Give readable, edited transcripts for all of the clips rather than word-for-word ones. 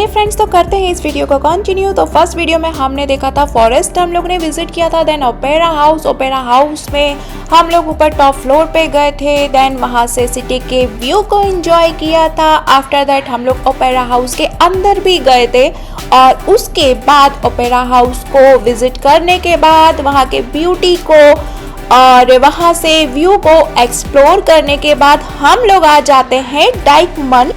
Friends, तो करते हैं इस वीडियो को कंटिन्यू। तो फर्स्ट वीडियो में हमने देखा था फॉरेस्ट, हम लोग ने विजिट किया था। देन ओपेरा हाउस में हम लोग ऊपर टॉप फ्लोर पे गए थे। देन वहाँ से सिटी के व्यू को एंजॉय किया था। आफ्टर दैट हम लोग ओपेरा हाउस के अंदर भी गए थे और उसके बाद ओपेरा हाउस को विजिट करने के बाद वहाँ के ब्यूटी को और वहाँ से व्यू को एक्सप्लोर करने के बाद हम लोग आ जाते हैं डाइकमन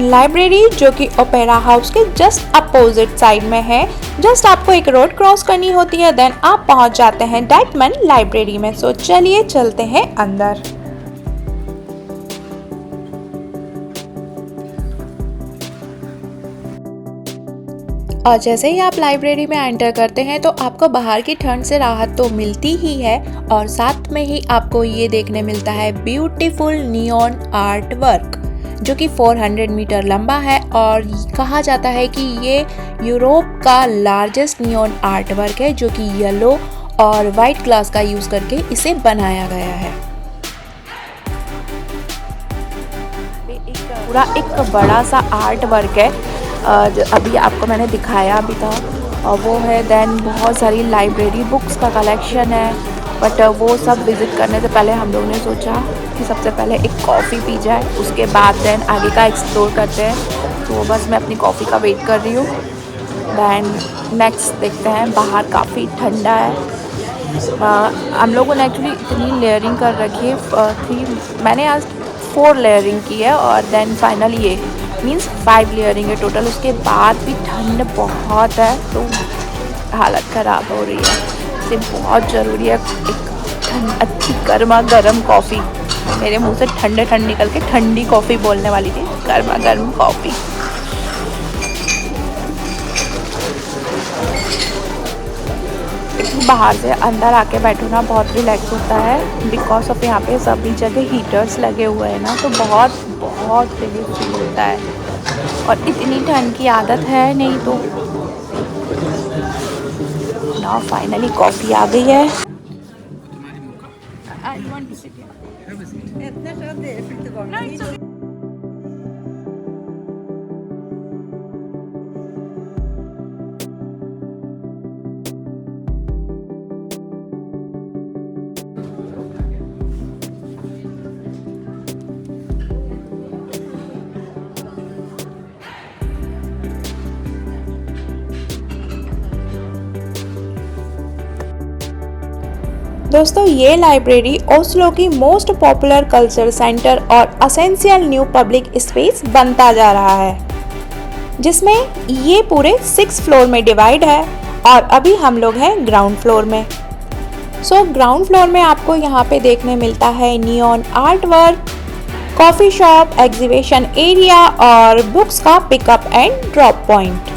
लाइब्रेरी, जो कि ओपेरा हाउस के जस्ट अपोजिट साइड में है। जस्ट आपको एक रोड क्रॉस करनी होती है, देन आप पहुंच जाते हैं डाइकमन लाइब्रेरी में। सो चलिए चलते हैं अंदर। और जैसे ही आप लाइब्रेरी में एंटर करते हैं तो आपको बाहर की ठंड से राहत तो मिलती ही है और साथ में ही आपको ये देखने मिलता है ब्यूटीफुल नियॉन आर्ट वर्क, जो कि 400 मीटर लंबा है और कहा जाता है कि ये यूरोप का लार्जेस्ट नियॉन आर्ट वर्क है, जो कि येलो और वाइट ग्लास का यूज़ करके इसे बनाया गया है। पूरा एक बड़ा सा आर्ट वर्क है, जो अभी आपको मैंने दिखाया भी था, और वो है। देन बहुत सारी लाइब्रेरी बुक्स का कलेक्शन है, बट वो सब विज़िट करने से पहले हम लोग ने सोचा कि सबसे पहले एक कॉफ़ी पी जाए, उसके बाद देन आगे का एक्सप्लोर करते हैं। तो बस मैं अपनी कॉफ़ी का वेट कर रही हूँ। देन नेक्स्ट देखते हैं। बाहर काफ़ी ठंडा है। हम लोगों ने एक्चुअली इतनी लेयरिंग कर रखी है, मैंने आज 4 लेयरिंग की है और देन फाइनली ये मीन्स 5 लेयरिंग है टोटल। उसके बाद भी ठंड बहुत है तो हालत ख़राब हो रही है। इसलिए बहुत ज़रूरी है एक अच्छी गर्मा गर्म कॉफ़ी। मेरे मुंह से ठंडे निकल के ठंडी कॉफ़ी बोलने वाली थी, गर्मा गर्म कॉफ़ी। बाहर से अंदर आके बैठो ना, बहुत रिलैक्स होता है, बिकॉज ऑफ यहाँ पे सभी जगह हीटर्स लगे हुए हैं ना, तो बहुत रिलीफ फील होता है। और इतनी ठंड की आदत है नहीं तो ना। फाइनली कॉफ़ी आ गई है। दोस्तों, ये लाइब्रेरी ओस्लो की मोस्ट पॉपुलर कल्चर सेंटर और असेंशियल न्यू पब्लिक स्पेस बनता जा रहा है, जिसमें ये पूरे 6 फ्लोर में डिवाइड है और अभी हम लोग हैं ग्राउंड फ्लोर में। सो ग्राउंड फ्लोर में आपको यहाँ पे देखने मिलता है neon art work, coffee shop, exhibition area और बुक्स का पिकअप एंड ड्रॉप पॉइंट।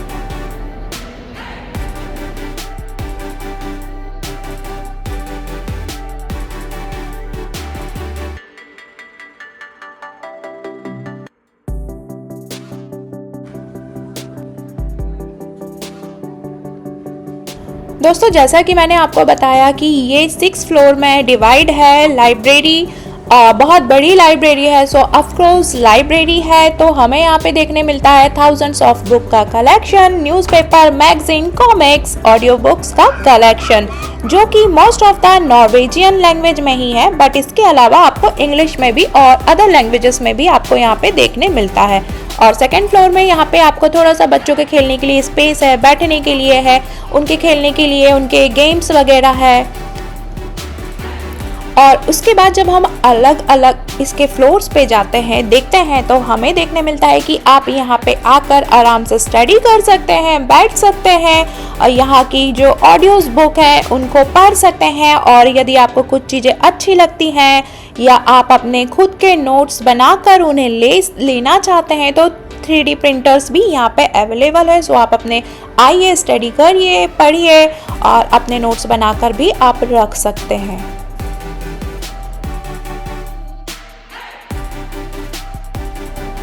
दोस्तों, जैसा कि मैंने आपको बताया कि ये 6 फ्लोर में डिवाइड है लाइब्रेरी। बहुत बड़ी लाइब्रेरी है। सो ऑफकोर्स लाइब्रेरी है तो हमें यहाँ पे देखने मिलता है थाउजेंड्स ऑफ बुक का collection, newspaper, magazine, comics, audio books का कलेक्शन, जो कि most of the Norwegian language में ही है, बट इसके अलावा आपको इंग्लिश में भी और अदर लैंग्वेजेस में भी आपको यहाँ पे देखने मिलता है। और सेकंड फ्लोर में यहाँ पे आपको थोड़ा सा बच्चों के खेलने के लिए स्पेस है, बैठने के लिए है, उनके खेलने के लिए उनके गेम्स वगैरह है। और उसके बाद जब हम अलग अलग इसके फ्लोर्स पे जाते हैं, देखते हैं, तो हमें देखने मिलता है कि आप यहाँ पे आकर आराम से स्टडी कर सकते हैं, बैठ सकते हैं और यहाँ की जो ऑडियोज बुक है उनको पढ़ सकते हैं। और यदि आपको कुछ चीज़ें अच्छी लगती हैं या आप अपने खुद के नोट्स बनाकर उन्हें लेना चाहते हैं तो 3D प्रिंटर्स भी यहाँ पे अवेलेबल है। सो आप अपने आइए, स्टडी करिए, पढ़िए और अपने नोट्स बनाकर भी आप रख सकते हैं।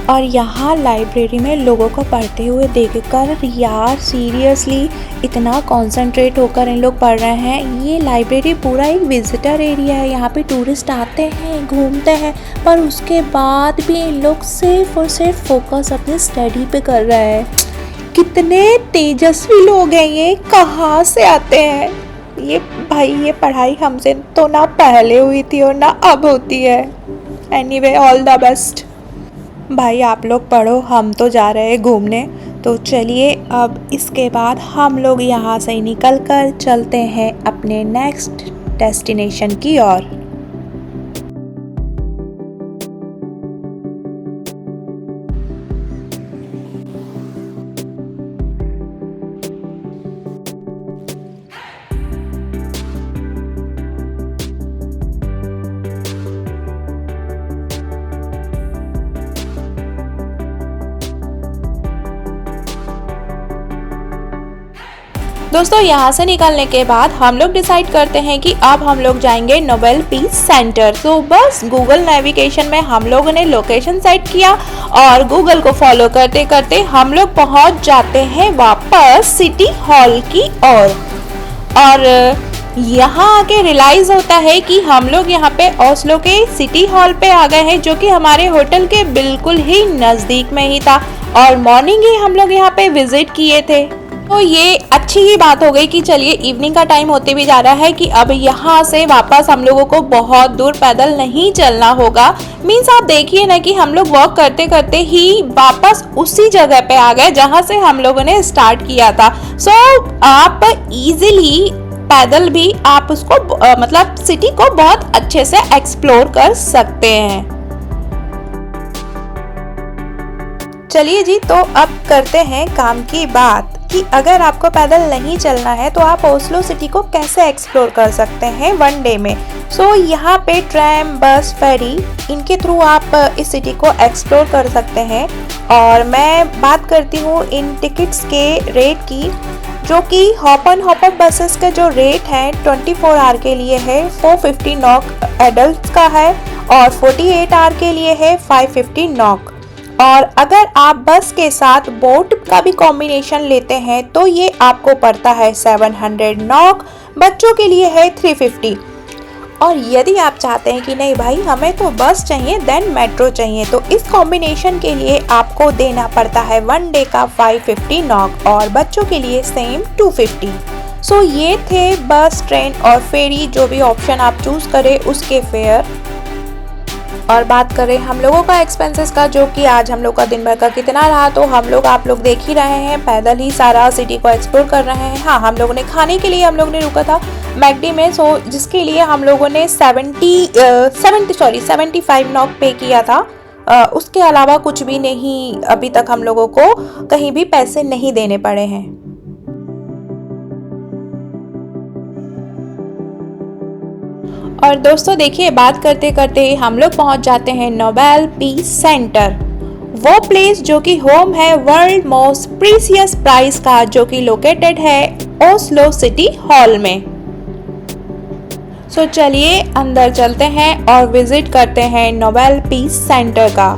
और यहाँ लाइब्रेरी में लोगों को पढ़ते हुए देखकर यार सीरियसली इतना कंसंट्रेट होकर इन लोग पढ़ रहे हैं। ये लाइब्रेरी पूरा एक विजिटर एरिया है, यहाँ पे टूरिस्ट आते हैं, घूमते हैं, पर उसके बाद भी इन लोग सिर्फ और सिर्फ फोकस अपने स्टडी पे कर रहे हैं। कितने तेजस्वी लोग हैं ये, कहाँ से आते हैं ये भाई। ये पढ़ाई हमसे तो ना पहले हुई थी और ना अब होती है। एनीवे ऑल द बेस्ट भाई, आप लोग पढ़ो, हम तो जा रहे हैं घूमने। तो चलिए अब इसके बाद हम लोग यहाँ से निकल कर चलते हैं अपने नेक्स्ट डेस्टिनेशन की ओर। दोस्तों यहाँ से निकलने के बाद हम लोग डिसाइड करते हैं कि अब हम लोग जाएंगे नोबेल पीस सेंटर। तो बस गूगल नेविगेशन में हम लोगों ने लोकेशन सेट किया और गूगल को फॉलो करते करते हम लोग पहुंच जाते हैं वापस सिटी हॉल की ओर। और यहाँ आके रियलाइज होता है कि हम लोग यहाँ पे ओस्लो के सिटी हॉल पे आ गए हैं, जो कि हमारे होटल के बिल्कुल ही नज़दीक में ही था और मॉर्निंग ही हम लोग यहाँ पे विजिट किए थे। तो ये अच्छी ही बात हो गई कि चलिए इवनिंग का टाइम होते भी जा रहा है कि अब यहाँ से वापस हम लोगों को बहुत दूर पैदल नहीं चलना होगा। मीन्स आप देखिए ना कि हम लोग वॉक करते करते ही वापस उसी जगह पे आ गए जहाँ से हम लोगों ने स्टार्ट किया था। सो आप इजीली पैदल भी आप उसको मतलब सिटी को बहुत अच्छे से एक्सप्लोर कर सकते हैं। चलिए जी, तो अब करते हैं काम की बात कि अगर आपको पैदल नहीं चलना है तो आप ओस्लो सिटी को कैसे एक्सप्लोर कर सकते हैं वन डे में। सो यहाँ पे ट्रैम, बस, फेरी, इनके थ्रू आप इस सिटी को एक्सप्लोर कर सकते हैं। और मैं बात करती हूँ इन टिकट्स के रेट की, जो कि hop and hop up buses का जो रेट है 24 आवर के लिए है 450 नॉक एडल्ट का है और 48 आवर के लिए है 550 नॉक। और अगर आप बस के साथ बोट का भी कॉम्बिनेशन लेते हैं तो ये आपको पड़ता है 700 नॉक, बच्चों के लिए है 350। और यदि आप चाहते हैं कि नहीं भाई हमें तो बस चाहिए देन मेट्रो चाहिए, तो इस कॉम्बिनेशन के लिए आपको देना पड़ता है वन डे का 550 नॉक और बच्चों के लिए सेम 250। सो ये थे बस, ट्रेन और फेरी, जो भी ऑप्शन आप चूज करें उसके फेयर। और बात करें हम लोगों का एक्सपेंसेस का, जो कि आज हम लोग का दिन भर का कितना रहा, तो हम लोग आप लोग देख ही रहे हैं पैदल ही सारा सिटी को एक्सप्लोर कर रहे हैं। हाँ, हम लोगों ने खाने के लिए हम लोग ने रुका था मैकडी में, सो जिसके लिए हम लोगों ने 75 नॉक पे किया था। उसके अलावा कुछ भी नहीं, अभी तक हम लोगों को कहीं भी पैसे नहीं देने पड़े हैं। और दोस्तों देखिए, बात करते करते हम लोग पहुंच जाते हैं नोबेल पीस सेंटर, वो प्लेस जो कि होम है वर्ल्ड मोस्ट प्रीसियस प्राइज का, जो कि लोकेटेड है ओस्लो सिटी हॉल में। सो चलिए अंदर चलते हैं और विजिट करते हैं नोबेल पीस सेंटर का।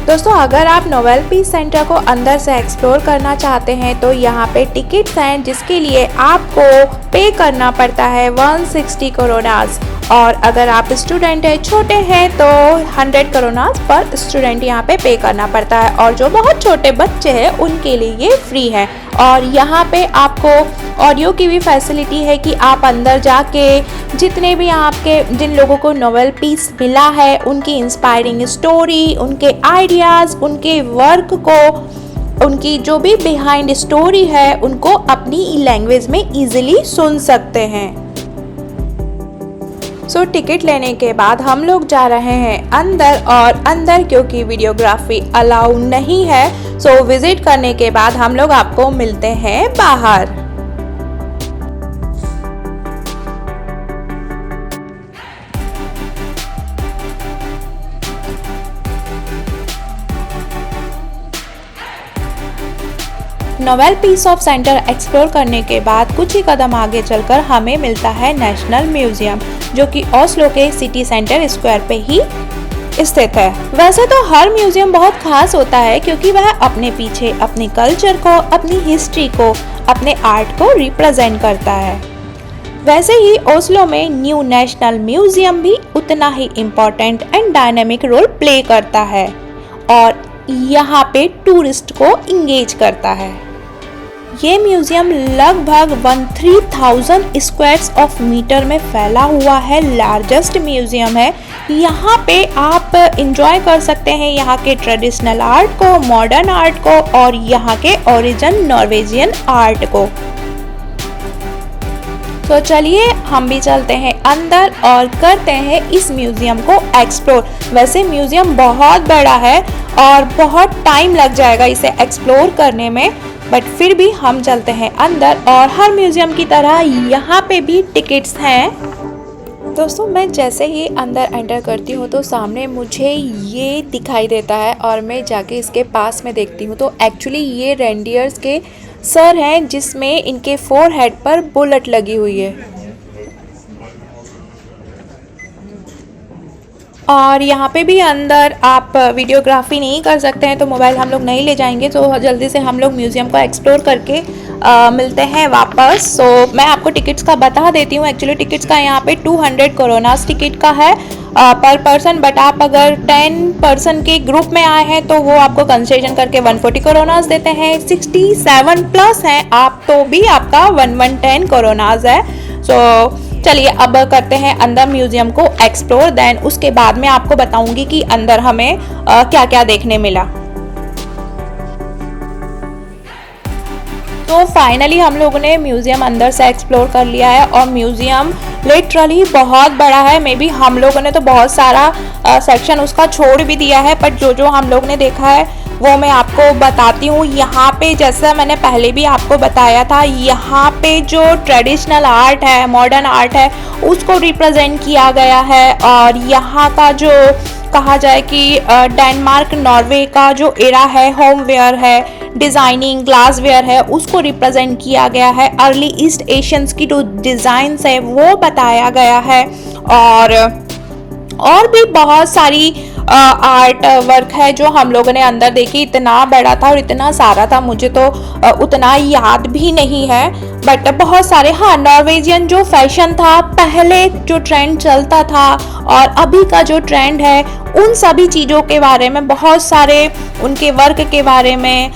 दोस्तों अगर आप नोबेल पीस सेंटर को अंदर से एक्सप्लोर करना चाहते हैं तो यहाँ पे टिकट्स हैं, जिसके लिए आपको पे करना पड़ता है 160 कोरोनास। और अगर आप स्टूडेंट है, छोटे हैं, तो 100 कोरोनास पर स्टूडेंट यहाँ पे करना पड़ता है। और जो बहुत छोटे बच्चे हैं उनके लिए ये फ्री है। और यहाँ पे आपको ऑडियो की भी फैसिलिटी है कि आप अंदर जाके जितने भी आपके जिन लोगों को नोबेल पीस मिला है उनकी इंस्पायरिंग स्टोरी, उनके आइडियाज़, उनके वर्क को, उनकी जो भी बिहाइंड स्टोरी है उनको अपनी लैंग्वेज में इजीली सुन सकते हैं। सो टिकट लेने के बाद हम लोग जा रहे हैं अंदर, और अंदर क्योंकि वीडियोग्राफी अलाउ नहीं है, सो विजिट करने के बाद हम लोग आपको मिलते हैं बाहर। Nobel peace of centre explore करने के बाद कुछ ही कदम आगे चलकर हमें मिलता है नेशनल म्यूजियम, जो कि ओस्लो के सिटी सेंटर स्क्वायर पे ही स्थित है। वैसे तो हर म्यूजियम बहुत खास होता है क्योंकि वह अपने पीछे अपने कल्चर को, अपनी हिस्ट्री को, अपने आर्ट को रिप्रेजेंट करता है। वैसे ही ओस्लो में न्यू नेशनल म्यूजियम भी उतना ही important and dynamic role play करता है और यहाँ पे टूरिस्ट को इंगेज करता है। ये म्यूजियम लगभग 13,000 स्क्वायर ऑफ मीटर में फैला हुआ है, लार्जेस्ट म्यूजियम है। यहाँ पे आप इंजॉय कर सकते हैं यहाँ के ट्रेडिशनल आर्ट को, मॉडर्न आर्ट को और यहाँ के ओरिजिन नॉर्वेजियन आर्ट को। तो चलिए हम भी चलते हैं अंदर और करते हैं इस म्यूजियम को एक्सप्लोर। वैसे म्यूजियम बहुत बड़ा है और बहुत टाइम लग जाएगा इसे एक्सप्लोर करने में, बट फिर भी हम चलते हैं अंदर और हर म्यूजियम की तरह यहाँ पे भी टिकट्स हैं। दोस्तों मैं जैसे ही अंदर एंटर करती हूँ तो सामने मुझे ये दिखाई देता है और मैं जाके इसके पास में देखती हूँ तो एक्चुअली ये रेंडियर्स के सर हैं जिसमें इनके फोरहेड पर बुलेट लगी हुई है। और यहाँ पे भी अंदर आप वीडियोग्राफी नहीं कर सकते हैं तो मोबाइल हम लोग नहीं ले जाएंगे। तो जल्दी से हम लोग म्यूज़ियम को एक्सप्लोर करके मिलते हैं वापस। सो मैं आपको टिकट्स का बता देती हूँ। एक्चुअली टिकट्स का यहाँ पे 200 कोरोनास टिकट का है पर पर्सन, बट आप अगर 10 पर्सन के ग्रुप में आए हैं तो वो आपको कंसेशन करके 140 कोरोनास देते हैं। 67 प्लस हैं आप तो भी आपका 1110 कोरोनास है। सो चलिए अब करते हैं अंदर म्यूजियम को एक्सप्लोर, देन उसके बाद में आपको बताऊंगी कि अंदर हमें क्या क्या देखने मिला। तो फाइनली हम लोगों ने म्यूजियम अंदर से एक्सप्लोर कर लिया है और म्यूजियम लिटरली बहुत बड़ा है। मे बी हम लोगों ने तो बहुत सारा सेक्शन उसका छोड़ भी दिया है, बट जो हम लोग ने देखा है वो मैं आपको बताती हूँ। यहाँ पे जैसा मैंने पहले भी आपको बताया था, यहाँ पे जो ट्रेडिशनल आर्ट है, मॉडर्न आर्ट है, उसको रिप्रेजेंट किया गया है। और यहाँ का जो कहा जाए कि डेनमार्क नॉर्वे का जो एरा है, होमवेयर है, डिज़ाइनिंग ग्लासवेयर है, उसको रिप्रेजेंट किया गया है। अर्ली ईस्ट एशियंस की जो डिज़ाइंस है वो बताया गया है। और भी बहुत सारी आर्ट वर्क है जो हम लोगों ने अंदर देखी। इतना बड़ा था और इतना सारा था, मुझे तो उतना याद भी नहीं है, बट बहुत सारे। हाँ, नॉर्वेजियन जो फैशन था पहले, जो ट्रेंड चलता था और अभी का जो ट्रेंड है, उन सभी चीज़ों के बारे में, बहुत सारे उनके वर्क के बारे में,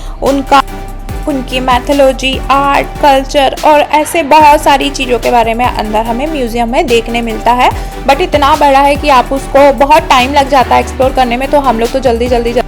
उनकी मैथोलॉजी, आर्ट, कल्चर और ऐसे बहुत सारी चीज़ों के बारे में अंदर हमें म्यूज़ियम में देखने मिलता है। बट इतना बड़ा है कि आप उसको बहुत टाइम लग जाता है एक्सप्लोर करने में, तो हम लोग तो जल्दी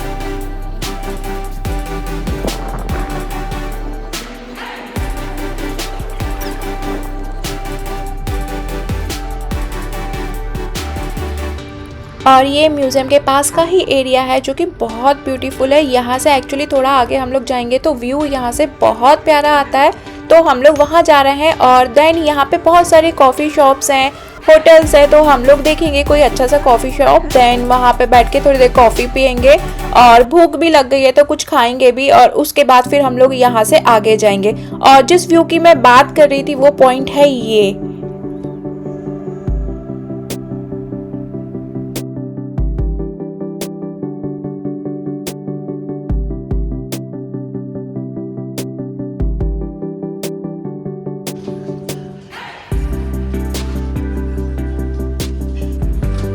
और ये म्यूज़ियम के पास का ही एरिया है जो कि बहुत ब्यूटीफुल है। यहाँ से एक्चुअली थोड़ा आगे हम लोग जाएंगे तो व्यू यहाँ से बहुत प्यारा आता है, तो हम लोग वहाँ जा रहे हैं। और देन यहाँ पे बहुत सारे कॉफ़ी शॉप्स हैं, होटल्स है, तो हम लोग देखेंगे कोई अच्छा सा कॉफ़ी शॉप, देन वहाँ पे बैठ के थोड़ी देर कॉफ़ी पियेंगे और भूख भी लग गई है तो कुछ खाएंगे भी, और उसके बाद फिर हम लोग यहाँ से आगे जाएंगे। और जिस व्यू की मैं बात कर रही थी वो पॉइंट है ये।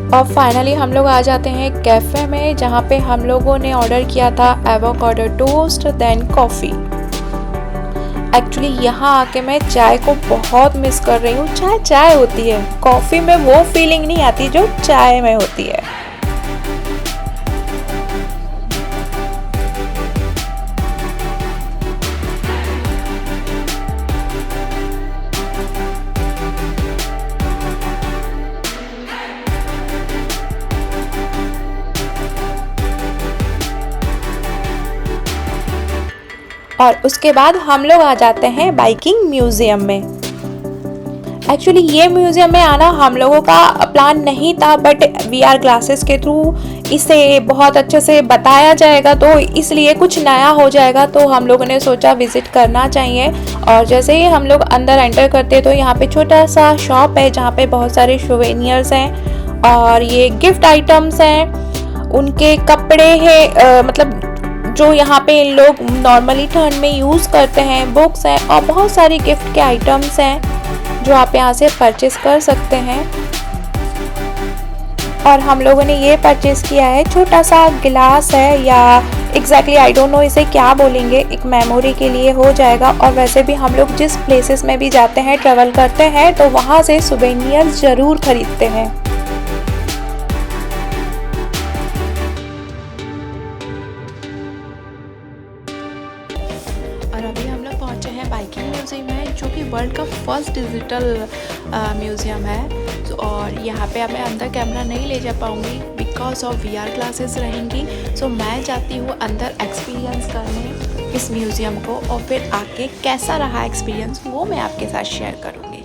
और फाइनली हम लोग आ जाते हैं कैफ़े में, जहाँ पे हम लोगों ने ऑर्डर किया था avocado toast then coffee. Actually यहाँ आके मैं चाय को बहुत मिस कर रही हूँ। चाय होती है, कॉफ़ी में वो फीलिंग नहीं आती जो चाय में होती है। और उसके बाद हम लोग आ जाते हैं बाइकिंग म्यूज़ियम में। एक्चुअली ये म्यूज़ियम में आना हम लोगों का प्लान नहीं था, बट VR ग्लासेस के थ्रू इसे बहुत अच्छे से बताया जाएगा, तो इसलिए कुछ नया हो जाएगा, तो हम लोगों ने सोचा विज़िट करना चाहिए। और जैसे ही हम लोग अंदर एंटर करते तो यहाँ पे छोटा सा शॉप है जहाँ पे बहुत सारे सोवेनियर्स हैं और ये गिफ्ट आइटम्स हैं, उनके कपड़े हैं, मतलब जो यहाँ पे लोग नॉर्मली ठंड में यूज़ करते हैं, बुक्स हैं और बहुत सारी गिफ्ट के आइटम्स हैं जो आप यहाँ से परचेस कर सकते हैं। और हम लोगों ने ये परचेस किया है, छोटा सा गिलास है या एग्जैक्टली आई डोंट नो इसे क्या बोलेंगे, एक मेमोरी के लिए हो जाएगा। और वैसे भी हम लोग जिस प्लेसेस में भी जाते हैं, ट्रैवल करते हैं, तो वहाँ से सुवेनियर्स ज़रूर खरीदते हैं। और अभी हम लोग पहुँचे हैं बाइकिंग म्यूज़ियम में, जो कि वर्ल्ड का फर्स्ट डिजिटल म्यूज़ियम है। और यहाँ पे मैं अंदर कैमरा नहीं ले जा पाऊँगी बिकॉज ऑफ VR क्लासेस रहेंगी। सो मैं जाती हूँ अंदर एक्सपीरियंस करने इस म्यूज़ियम को, और फिर आके कैसा रहा एक्सपीरियंस वो मैं आपके साथ शेयर करूँगी।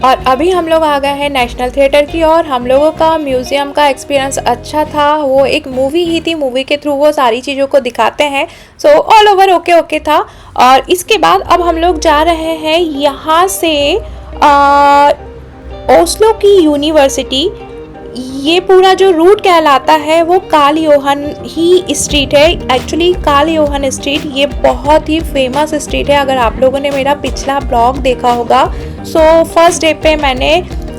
और अभी हम लोग आ गए हैं नेशनल थिएटर की ओर। हम लोगों का म्यूज़ियम का एक्सपीरियंस अच्छा था, वो एक मूवी ही थी, मूवी के थ्रू वो सारी चीज़ों को दिखाते हैं। सो ऑल ओवर ओके था। और इसके बाद अब हम लोग जा रहे हैं यहाँ से ओस्लो की यूनिवर्सिटी। ये पूरा जो रूट कहलाता है वो कार्ल योहन ही स्ट्रीट है। एक्चुअली कार्ल योहन स्ट्रीट ये बहुत ही फेमस स्ट्रीट है। अगर आप लोगों ने मेरा पिछला ब्लॉग देखा होगा, सो फर्स्ट डे पे मैंने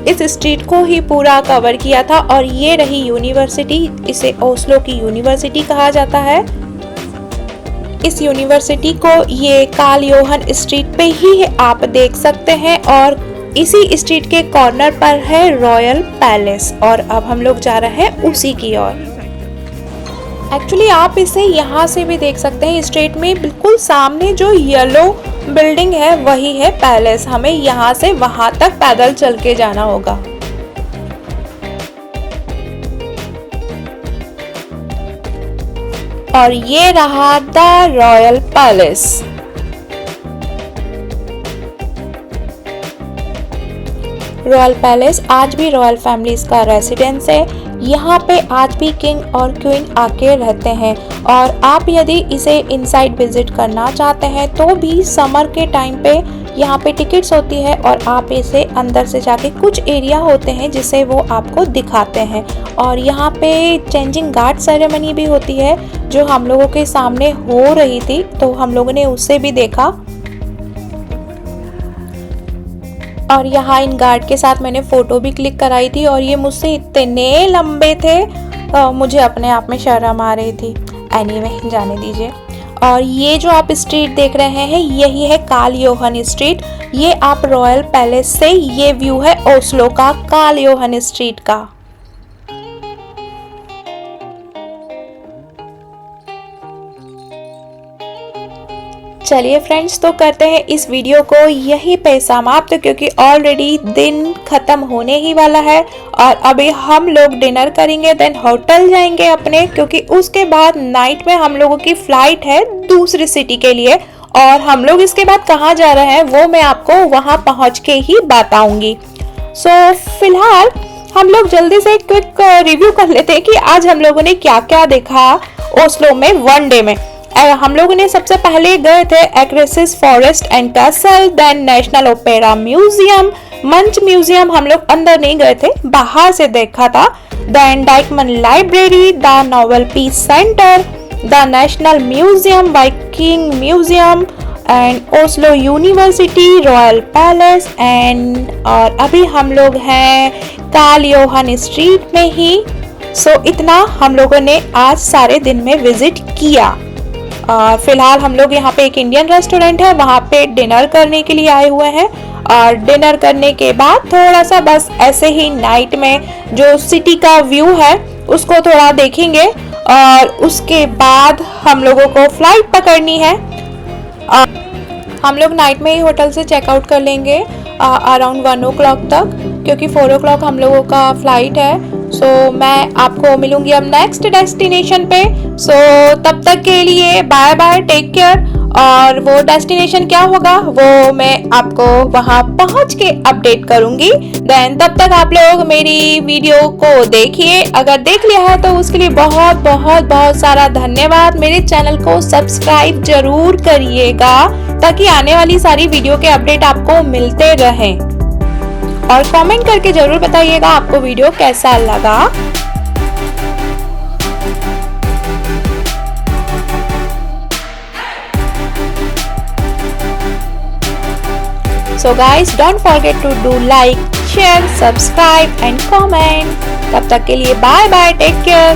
इस स्ट्रीट को ही पूरा कवर किया था। और ये रही यूनिवर्सिटी, इसे ओस्लो की यूनिवर्सिटी कहा जाता है। इस यूनिवर्सिटी को ये कार्ल योहन स्ट्रीट पे ही आप देख सकते हैं। और इसी स्ट्रीट के कॉर्नर पर है रॉयल पैलेस। और अब हम लोग जा रहे हैं उसी की ओर। एक्चुअली आप इसे यहाँ से भी देख सकते हैं, स्ट्रीट में बिल्कुल सामने जो येलो बिल्डिंग है वही है पैलेस। हमें यहाँ से वहाँ तक पैदल चल के जाना होगा। और ये रहा the royal palace. Royal palace आज भी रॉयल फैमिलीज का रेसिडेंस है। यहाँ पे आज भी किंग और क्वीन आके रहते हैं। और आप यदि इसे इनसाइड विजिट करना चाहते हैं तो भी समर के टाइम पे यहाँ पे टिकट्स होती है, और आप इसे अंदर से जाके कुछ एरिया होते हैं जिसे वो आपको दिखाते हैं। और यहाँ पे चेंजिंग गार्ड सेरेमनी भी होती है जो हम लोगों के सामने हो रही थी, तो हम लोगों ने उससे भी देखा। और यहाँ इन गार्ड के साथ मैंने फ़ोटो भी क्लिक कराई थी। और ये मुझसे इतने लंबे थे, मुझे अपने आप में शर्म आ रही थी। एनीवे जाने दीजिए। और ये जो आप स्ट्रीट देख रहे हैं यही है कार्ल योहन स्ट्रीट। ये आप रॉयल पैलेस से ये व्यू है ओस्लो का कार्ल योहन स्ट्रीट का। चलिए फ्रेंड्स, तो करते हैं इस वीडियो को यहीं पे समाप्त, क्योंकि ऑलरेडी दिन ख़त्म होने ही वाला है। और अभी हम लोग डिनर करेंगे, देन होटल जाएंगे अपने, क्योंकि उसके बाद नाइट में हम लोगों की फ़्लाइट है दूसरी सिटी के लिए। और हम लोग इसके बाद कहाँ जा रहे हैं वो मैं आपको वहाँ पहुँच के ही बताऊँगी। सो फिलहाल हम लोग जल्दी से क्विक रिव्यू कर लेते हैं कि आज हम लोगों ने क्या क्या देखा ओस्लो में वन डे में। हम लोगों ने सबसे पहले गए थे Akershus forest and castle, then national opera museum, Munch museum हम लोग अंदर नहीं गए थे, बाहर से देखा था। Then Deichman library, the Nobel peace center, the national museum, Viking museum and Oslo university, royal palace and और अभी हम लोग हैं कार्ल योहन स्ट्रीट में ही। सो इतना हम लोगों ने आज सारे दिन में विजिट किया। फिलहाल हम लोग यहाँ पे एक इंडियन रेस्टोरेंट है वहाँ पे डिनर करने के लिए आए हुए हैं। और डिनर करने के बाद थोड़ा सा बस ऐसे ही नाइट में जो सिटी का व्यू है उसको थोड़ा देखेंगे। और उसके बाद हम लोगों को फ्लाइट पकड़नी है। हम लोग नाइट में ही होटल से चेकआउट कर लेंगे अराउंड 1 o'clock तक, क्योंकि 4 o'clock हम लोगों का फ्लाइट है। सो मैं आपको मिलूंगी अब नेक्स्ट डेस्टिनेशन पे। सो तब तक के लिए बाय बाय, टेक केयर। और वो डेस्टिनेशन क्या होगा वो मैं आपको वहाँ पहुँच के अपडेट करूँगी। देन तब तक आप लोग मेरी वीडियो को देखिए। अगर देख लिया है तो उसके लिए बहुत बहुत बहुत सारा धन्यवाद। मेरे चैनल को सब्सक्राइब जरूर करिएगा ताकि आने वाली सारी वीडियो के अपडेट आपको मिलते रहें। और कमेंट करके ज़रूर बताइएगा आपको वीडियो कैसा लगा। So guys, don't forget to do like, share, subscribe and comment. तब तक के लिए बाय बाय, टेक केयर।